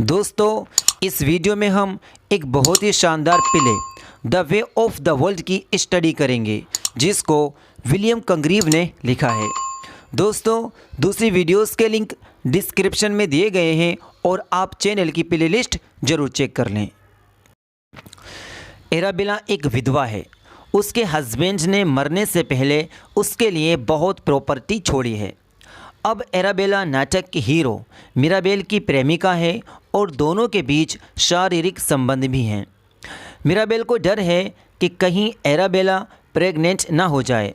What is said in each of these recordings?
दोस्तों, इस वीडियो में हम एक बहुत ही शानदार play the way of the world की स्टडी करेंगे, जिसको विलियम कंग्रीव ने लिखा है। दोस्तों, दूसरी वीडियोस के लिंक डिस्क्रिप्शन में दिए गए हैं और आप चैनल की प्लेलिस्ट ज़रूर चेक कर लें। एराबेला एक विधवा है। उसके हस्बैंड ने मरने से पहले उसके लिए बहुत प्रॉपर्टी छोड़ी है। अब एराबेला नाटक की हीरो मिराबेल की प्रेमिका है और दोनों के बीच शारीरिक संबंध भी हैं। मिराबेल को डर है कि कहीं एराबेला प्रेग्नेंट ना हो जाए,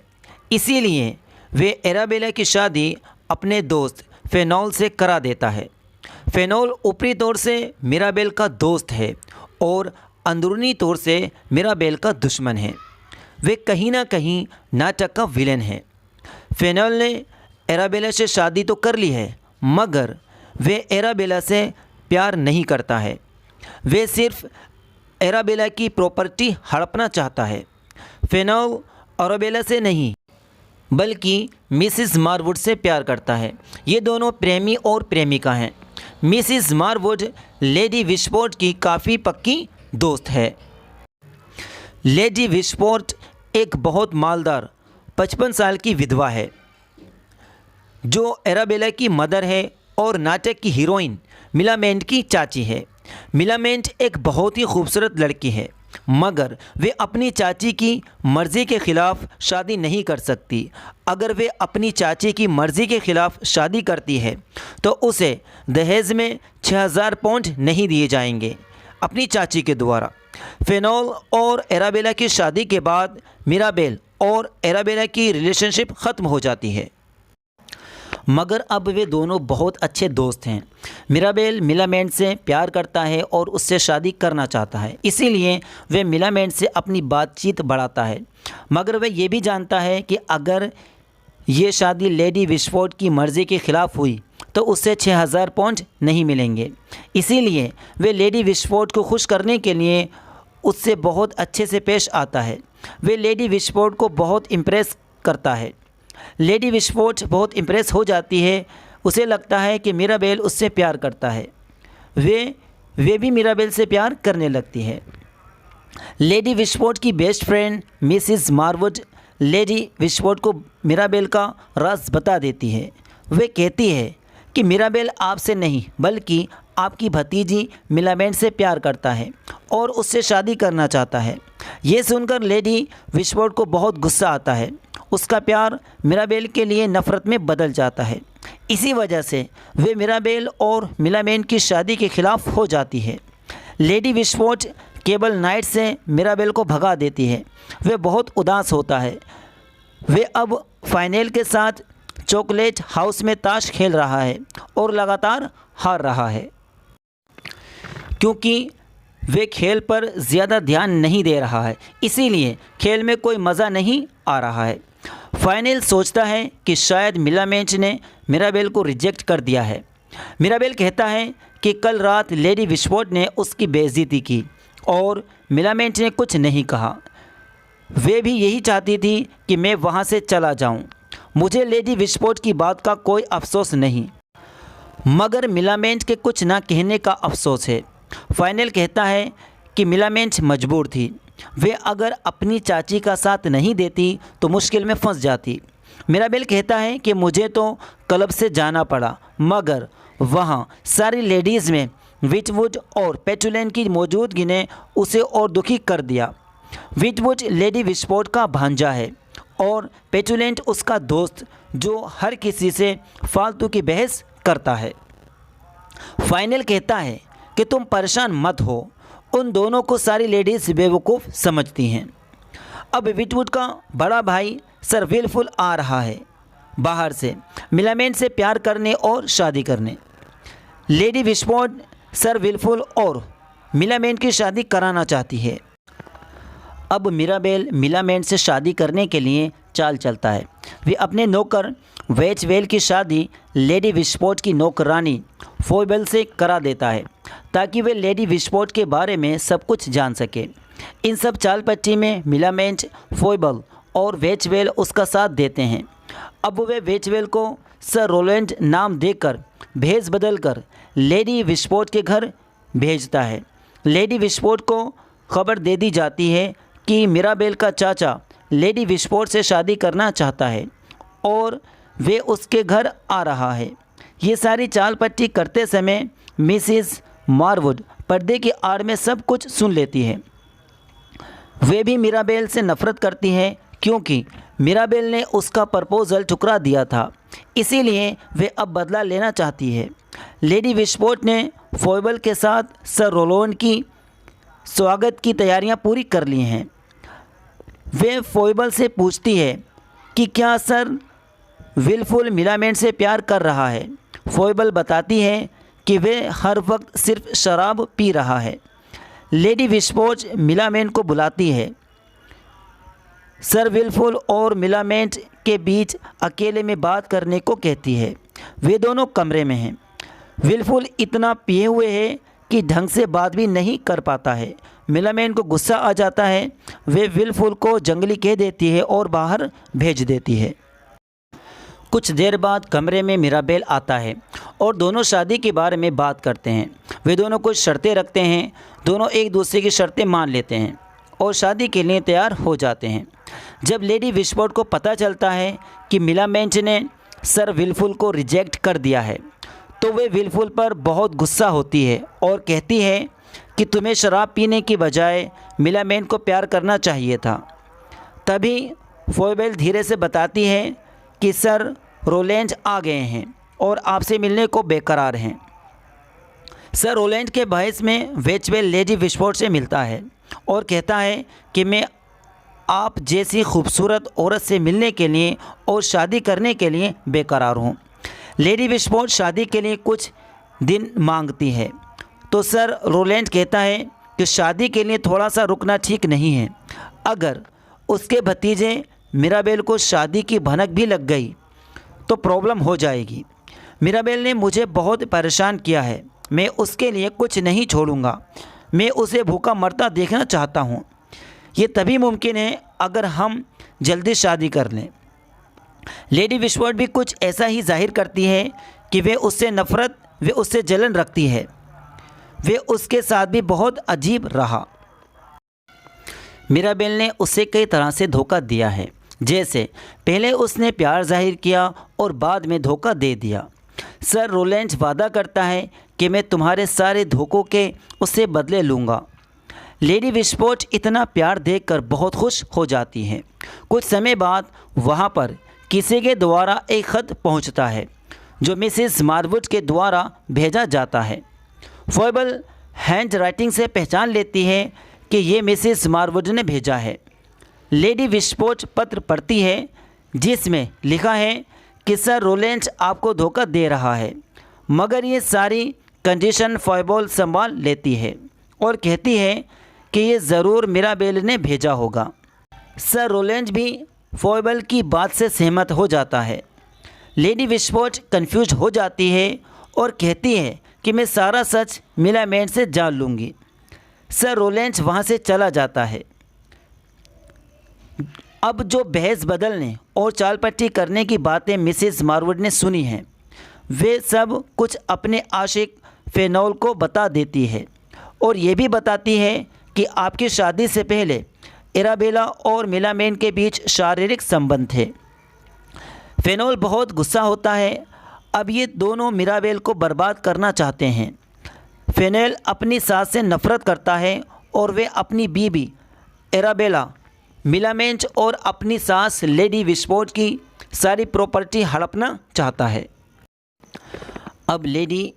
इसीलिए वे एराबेला की शादी अपने दोस्त फेनोल से करा देता है। फेनोल ऊपरी तौर से मिराबेल का दोस्त है और अंदरूनी तौर से मिराबेल का दुश्मन है। वे कहीं ना कहीं नाटक का विलेन है। फेनोल ने एराबेला से शादी तो कर ली है, मगर वे एराबेला से प्यार नहीं करता है। वे सिर्फ एराबेला की प्रॉपर्टी हड़पना चाहता है। फेनोल एराबेला से नहीं बल्कि मिसिस मारवुड से प्यार करता है। ये दोनों प्रेमी और प्रेमिका हैं। मिसिस मारवुड लेडी विस्फोर्ड की काफ़ी पक्की दोस्त है। लेडी विस्फोर्ड एक बहुत मालदार 55 साल की विधवा है जो एराबेला की मदर है और नाटक की हीरोइन मिलामेंट की चाची है। मिलामेंट एक बहुत ही खूबसूरत लड़की है, मगर वे अपनी चाची की मर्ज़ी के ख़िलाफ़ शादी नहीं कर सकती। अगर वे अपनी चाची की मर्ज़ी के ख़िलाफ़ शादी करती है तो उसे दहेज में 6000 पाउंड नहीं दिए जाएंगे अपनी चाची के द्वारा। फेनोल और एराबेला की शादी के बाद मिराबेल और एराबेला की रिलेशनशिप ख़त्म हो जाती है, मगर अब वे दोनों बहुत अच्छे दोस्त हैं। मिराबेल मिलामेंट से प्यार करता है और उससे शादी करना चाहता है, इसीलिए वे मिलामेंट से अपनी बातचीत बढ़ाता है। मगर वह ये भी जानता है कि अगर ये शादी लेडी विस्फोर्ड की मर्ज़ी के ख़िलाफ़ हुई तो उससे 6000 पाउंड नहीं मिलेंगे। इसीलिए वे लेडी विस्फोर्ड को खुश करने के लिए उससे बहुत अच्छे से पेश आता है। वे लेडी विस्फोर्ड को बहुत इम्प्रेस करता है। लेडी विस्फोर्ड बहुत इम्प्रेस हो जाती है। उसे लगता है कि मिराबेल उससे प्यार करता है। वे भी मिराबेल से प्यार करने लगती है। लेडी विस्फोर्ड की बेस्ट फ्रेंड मिसिस मारवुड लेडी विस्फोर्ड को मिराबेल का राज बता देती है। वे कहती है कि मिराबेल आपसे नहीं बल्कि आपकी भतीजी मिलामेंट से प्यार करता है और उससे शादी करना चाहता है। ये सुनकर लेडी विस्फोर्ड को बहुत गुस्सा आता है। उसका प्यार मिराबेल के लिए नफ़रत में बदल जाता है। इसी वजह से वे मिराबेल और मिलामेंट की शादी के ख़िलाफ़ हो जाती है। लेडी विस्फोर्ड केबल नाइट से मिराबेल को भगा देती है। वे बहुत उदास होता है। वे अब फाइनल के साथ चॉकलेट हाउस में ताश खेल रहा है और लगातार हार रहा है, क्योंकि वे खेल पर ज़्यादा ध्यान नहीं दे रहा है, इसीलिए खेल में कोई मज़ा नहीं आ रहा है। फाइनल सोचता है कि शायद मिलामेंट ने मिराबेल को रिजेक्ट कर दिया है। मिराबेल कहता है कि कल रात लेडी विस्फोर्ड ने उसकी बेइज्जती की और मिलामेंट ने कुछ नहीं कहा। वे भी यही चाहती थी कि मैं वहाँ से चला जाऊँ। मुझे लेडी विस्फोर्ड की बात का कोई अफसोस नहीं, मगर मिलामेंट के कुछ ना कहने का अफसोस है। फाइनल कहता है कि मिलामेंट मजबूर थी। वे अगर अपनी चाची का साथ नहीं देती तो मुश्किल में फंस जाती। मिराबेल कहता है कि मुझे तो क्लब से जाना पड़ा, मगर वहाँ सारी लेडीज़ में विटवुड और पेटुलेन की मौजूदगी ने उसे और दुखी कर दिया। विटवुड लेडी विस्फोर्ड का भांजा है और पेटुलेंट उसका दोस्त जो हर किसी से फालतू की बहस करता है। फाइनल कहता है कि तुम परेशान मत हो, उन दोनों को सारी लेडीज़ बेवकूफ़ समझती हैं। अब विटवुड का बड़ा भाई सर विलफुल आ रहा है बाहर से मिलामेंट से प्यार करने और शादी करने। लेडी विस्फोर्ड सर विलफुल और मिलामेंट की शादी कराना चाहती है। अब मिराबेल मिलामेंट से शादी करने के लिए चाल चलता है। वे अपने नौकर वेचवेल की शादी लेडी विस्फोर्ड की नौकरानी फोइबल से करा देता है ताकि वे लेडी विस्फोर्ड के बारे में सब कुछ जान सके। इन सब चाल पट्टी में मिलामेंट, फोइबल और वेचवेल उसका साथ देते हैं। अब वे वेचवेल को सर रोलैंड नाम देकर भेस बदलकर लेडी विस्फोट के घर भेजता है। लेडी विस्फोट को खबर दे दी जाती है कि मिराबेल का चाचा लेडी विस्फोट से शादी करना चाहता है और वे उसके घर आ रहा है। ये सारी चाल पट्टी करते समय मिसिस मारवुड पर्दे की आड़ में सब कुछ सुन लेती है। वे भी मिराबेल से नफ़रत करती है क्योंकि मिराबेल ने उसका प्रपोजल ठुकरा दिया था, इसीलिए वे अब बदला लेना चाहती है। लेडी विस्फोट ने फोइबल के साथ सर रोलैंड की स्वागत की तैयारियां पूरी कर ली हैं। वे फोइबल से पूछती है कि क्या सर विलफुल मिलामेंट से प्यार कर रहा है। फोइबल बताती है कि वे हर वक्त सिर्फ शराब पी रहा है। लेडी विस्फोट मिलामेंट को बुलाती है। सर विलफुल और मिलामेंट के बीच अकेले में बात करने को कहती है। वे दोनों कमरे में हैं। विलफुल इतना पिए हुए है कि ढंग से बात भी नहीं कर पाता है। मिलामेंट को गुस्सा आ जाता है। वे विलफुल को जंगली कह देती है और बाहर भेज देती है। कुछ देर बाद कमरे में मिराबेल आता है और दोनों शादी के बारे में बात करते हैं। वे दोनों कुछ शर्तें रखते हैं। दोनों एक दूसरे की शर्तें मान लेते हैं और शादी के लिए तैयार हो जाते हैं। जब लेडी विस्फोट को पता चलता है कि मिलामेंट ने सर विलफुल को रिजेक्ट कर दिया है तो वे विलफुल पर बहुत गुस्सा होती है और कहती है कि तुम्हें शराब पीने की बजाय मिलामेंट को प्यार करना चाहिए था। तभी फोइबल धीरे से बताती है कि सर रोलैंड आ गए हैं और आपसे मिलने को बेकरार हैं। सर रोलैंड के बहस में वेचवेल लेडी विस्फोट से मिलता है और कहता है कि मैं आप जैसी खूबसूरत औरत से मिलने के लिए और शादी करने के लिए बेकरार हूँ। लेडी विस्फोट शादी के लिए कुछ दिन मांगती है तो सर रोलैंड कहता है कि शादी के लिए थोड़ा सा रुकना ठीक नहीं है। अगर उसके भतीजे मिराबेल को शादी की भनक भी लग गई तो प्रॉब्लम हो जाएगी। मिराबेल ने मुझे बहुत परेशान किया है। मैं उसके लिए कुछ नहीं छोड़ूंगा। मैं उसे भूखा मरता देखना चाहता हूँ। ये तभी मुमकिन है अगर हम जल्दी शादी कर लें। लेडी विस्फोट भी कुछ ऐसा ही जाहिर करती है कि वे उससे नफ़रत, वे उससे जलन रखती है। वे उसके साथ भी बहुत अजीब रहा। मिराबेल ने उसे कई तरह से धोखा दिया है। जैसे पहले उसने प्यार जाहिर किया और बाद में धोखा दे दिया। सर रोलैंड वादा करता है कि मैं तुम्हारे सारे धोखों के उससे बदले लूँगा। लेडी विस्फोट इतना प्यार देखकर बहुत खुश हो जाती है। कुछ समय बाद वहाँ पर किसी के द्वारा एक ख़त पहुँचता है जो मिसिस मारवुड के द्वारा भेजा जाता है। फोइबल हैंड राइटिंग से पहचान लेती है कि ये मिसिस मारवुड ने भेजा है। लेडी विस्फोट पत्र पढ़ती है जिसमें लिखा है कि सर रोलैंड आपको धोखा दे रहा है, मगर ये सारी कंडीशन फोइबल संभाल लेती है और कहती है कि ये ज़रूर मिराबेल ने भेजा होगा। सर रोलैंड भी फोइबल की बात से सहमत हो जाता है। लेडी विस्फोट कंफ्यूज हो जाती है और कहती है कि मैं सारा सच मिलामेंट से जान लूँगी। सर रोलैंड वहाँ से चला जाता है। अब जो बहस बदलने और चाल पट्टी करने की बातें मिसेस मारवुड ने सुनी हैं, वे सब कुछ अपने आशिक फेनोल को बता देती है और ये भी बताती है कि आपकी शादी से पहले इराबेला और मिलामेंट के बीच शारीरिक संबंध थे। फेनोल बहुत गुस्सा होता है। अब ये दोनों मिराबेल को बर्बाद करना चाहते हैं। फेनेल अपनी सास से नफ़रत करता है और वे अपनी बीबी इराबेला, मिलामेंट और अपनी सास लेडी विस्फोट की सारी प्रॉपर्टी हड़पना चाहता है। अब लेडी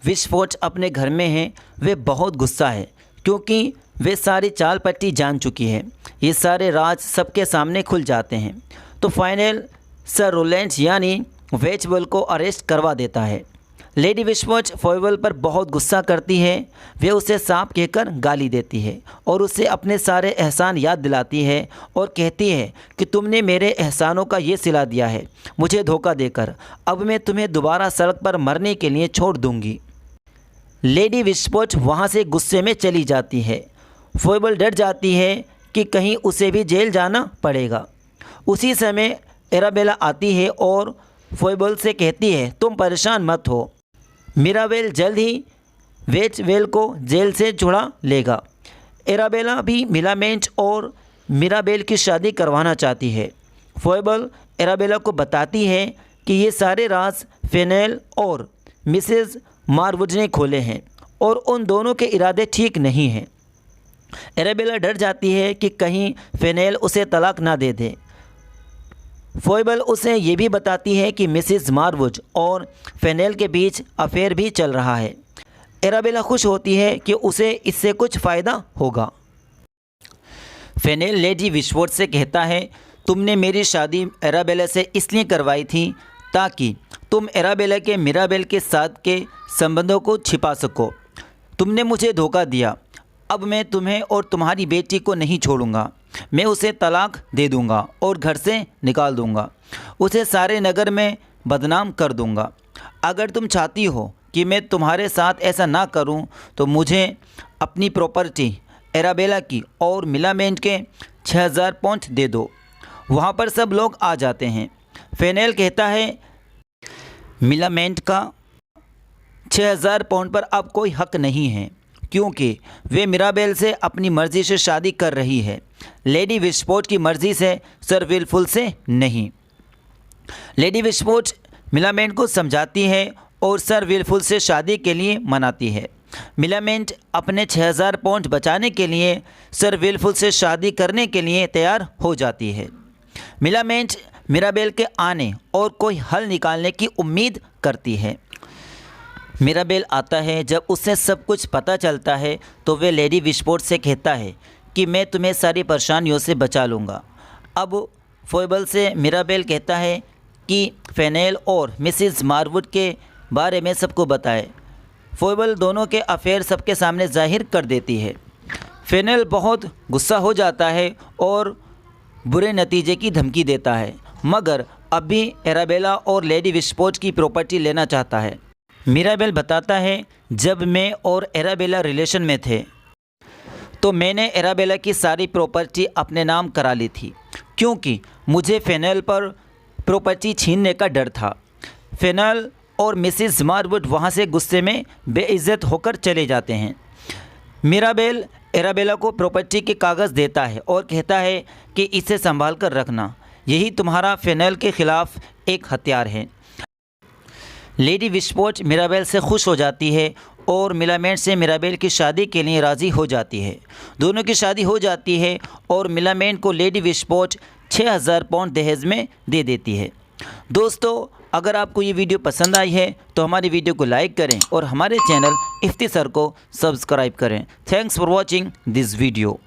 विस्फोट अपने घर में है। वे बहुत गुस्सा है क्योंकि वे सारी चाल पट्टी जान चुकी है। ये सारे राज सबके सामने खुल जाते हैं। तो फाइनल सर रोलैंड यानी वेचवेल को अरेस्ट करवा देता है। लेडी विस्फोट फोइबल पर बहुत गुस्सा करती है। वे उसे सांप कहकर गाली देती है और उसे अपने सारे एहसान याद दिलाती है और कहती है कि तुमने मेरे एहसानों का ये सिला दिया है मुझे धोखा देकर। अब मैं तुम्हें दोबारा सड़क पर मरने के लिए छोड़ दूंगी। लेडी विस्फोट वहाँ से गुस्से में चली जाती है। फोइबल डर जाती है कि कहीं उसे भी जेल जाना पड़ेगा। उसी समय एराबेला आती है और फोइबल से कहती है, तुम परेशान मत हो, मिराबेल जल्द ही वेचवेल को जेल से छुड़ा लेगा। एराबेला भी मिलामेंट और मिराबेल की शादी करवाना चाहती है। फोइबल एराबेला को बताती है कि ये सारे राज फेनेल और मिसेस मारवुड ने खोले हैं और उन दोनों के इरादे ठीक नहीं हैं। एराबेला डर जाती है कि कहीं फेनेल उसे तलाक ना दे दे। फोइबल उसे ये भी बताती है कि मिसेस मारवुड और फेनेल के बीच अफेयर भी चल रहा है। एराबेला खुश होती है कि उसे इससे कुछ फ़ायदा होगा। फेनेल लेडी विशवोर्ड से कहता है, तुमने मेरी शादी एराबेला से इसलिए करवाई थी ताकि तुम एराबेला के मिराबेल के साथ के संबंधों को छिपा सको। तुमने मुझे धोखा दिया। अब मैं तुम्हें और तुम्हारी बेटी को नहीं छोड़ूंगा। मैं उसे तलाक दे दूंगा और घर से निकाल दूंगा। उसे सारे नगर में बदनाम कर दूंगा। अगर तुम चाहती हो कि मैं तुम्हारे साथ ऐसा ना करूं तो मुझे अपनी प्रॉपर्टी एराबेला की और मिलामेंट के 6000 पाउंड दे दो। वहाँ पर सब लोग आ जाते हैं। फेनेल कहता है, मिलामेंट का 6000 पाउंड पर अब कोई हक नहीं है क्योंकि वे मिराबेल से अपनी मर्ज़ी से शादी कर रही है, लेडी विस्फोट की मर्ज़ी से, सर विलफुल से नहीं। लेडी विस्फोट मिलामेंट को समझाती है और सर विलफुल से शादी के लिए मनाती है। मिलामेंट अपने 6000 पाउंड बचाने के लिए सर विलफुल से शादी करने के लिए तैयार हो जाती है। मिलामेंट मिराबेल के आने और कोई हल निकालने की उम्मीद करती है। मिराबेल आता है। जब उसे सब कुछ पता चलता है तो वे लेडी विस्फोट से कहता है कि मैं तुम्हें सारी परेशानियों से बचा लूँगा। अब फोइबल से मिराबेल कहता है कि फेनेल और मिसेस मारवुड के बारे में सबको बताए। फोइबल दोनों के अफेयर सबके सामने जाहिर कर देती है। फेनेल बहुत गुस्सा हो जाता है और बुरे नतीजे की धमकी देता है, मगर अब भी एराबेला और लेडी विस्फोट की प्रॉपर्टी लेना चाहता है। मिराबेल बताता है, जब मैं और एराबेला रिलेशन में थे तो मैंने एराबेला की सारी प्रॉपर्टी अपने नाम करा ली थी क्योंकि मुझे फेनेल पर प्रॉपर्टी छीनने का डर था। फेनेल और मिसेस मारवुड वहाँ से गुस्से में बेइज्जत होकर चले जाते हैं। मिराबेल एराबेला को प्रॉपर्टी के कागज़ देता है और कहता है कि इसे संभाल कर रखना, यही तुम्हारा फेनेल के ख़िलाफ़ एक हथियार है। लेडी विस्फोट मिराबेल से खुश हो जाती है और मिलामेंट से मिराबेल की शादी के लिए राज़ी हो जाती है। दोनों की शादी हो जाती है और मिलामेंट को लेडी विस्फोट 6000 पाउंड दहेज में दे देती है। दोस्तों, अगर आपको ये वीडियो पसंद आई है तो हमारी वीडियो को लाइक करें और हमारे चैनल इफ्तिसार को सब्सक्राइब करें। Thanks for watching this video.